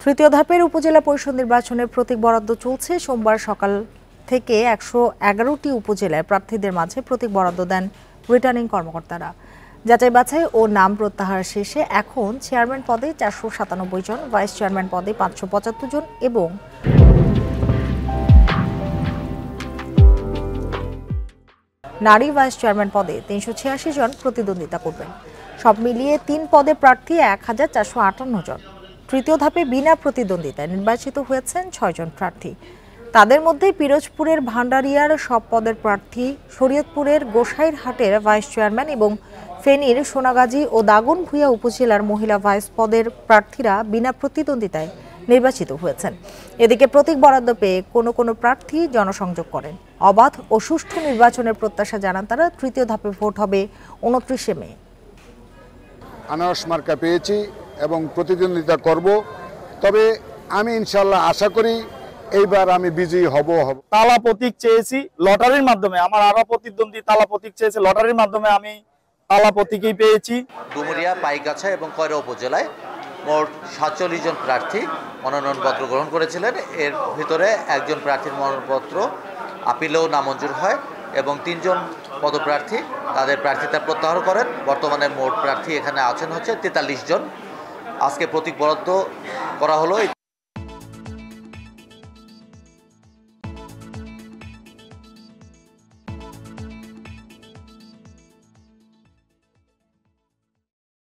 তৃতীয় ধাপের উপজেলা পরিষদ নির্বাচনের প্রতীক বরাদ্দ চলছে। সোমবার সকাল থেকে ১১১টি উপজেলায় প্রার্থীদের মাঝে প্রতীক বরাদ্দ দেন রিটার্নিং কর্মকর্তারা। যাচাই বাছাই ও নাম প্রত্যাহার শেষে এখন চেয়ারম্যান পদে ৪৯৭ জন, ভাইস চেয়ারম্যান পদে ৫৭৫ জন এবং নারী ভাইস চেয়ারম্যান পদে ৩৮৬ জন প্রতিদ্বন্দ্বিতা করবেন। সব মিলিয়ে ৩ পদে প্রার্থী ১,৪৫৮ জন। তৃতীয় ধাপে বিনা প্রতিদ্বন্দ্বিতায় নির্বাচিত হয়েছেন ৬ জন প্রার্থী। তাদের মধ্যে পিরোজপুরের ভান্ডারিয়ার সব পদের প্রার্থী, শরীয়তপুরের গোসাইরহাটের ভাইস চেয়ারম্যান এবং ফেনীর সোনাগাজী ও দাগনভূঞা উপজেলার মহিলা ভাইস পদের প্রার্থীরা বিনা প্রতিদ্বন্দ্বিতায় নির্বাচিত হয়েছেন। এদিকে প্রতীক বরাদ্দ পেয়ে কোনো প্রার্থী জনসংযোগ করেন। অবাধ ও সুষ্ঠু নির্বাচনের প্রত্যাশা জানান তারা। তৃতীয় ধাপে ভোট হবে ২৯ মে। আনারস মার্কা পেয়েছি এবং প্রতিদ্বন্দ্বিতা করব, তবে আমি ইনশাল্লাহ আশা করি এইবার আমি বিজয়ী হব। তালা প্রতীক চেয়েছি লটারির মাধ্যমে, আমার আরো প্রতিদ্বন্দ্বী তালা প্রতীক চেয়েছে লটারির মাধ্যমে, আমি তালা প্রতীকই পেয়েছি। ডুমুরিয়া, পাইকগাছা এবং কয়রা উপজেলায় মোট ৪৭ জন প্রার্থী মনোনয়নপত্র গ্রহণ করেছিলেন। এর ভিতরে একজন প্রার্থীর মনোনয়নপত্র আপিলেও নামঞ্জুর হয় এবং ৩ জন পদপ্রার্থী তাদের প্রার্থিতা প্রত্যাহার করেন। বর্তমানে মোট প্রার্থী এখানে আছেন ৪৩ জন। আজকে প্রতীক বরাদ্দ করা হলো। এই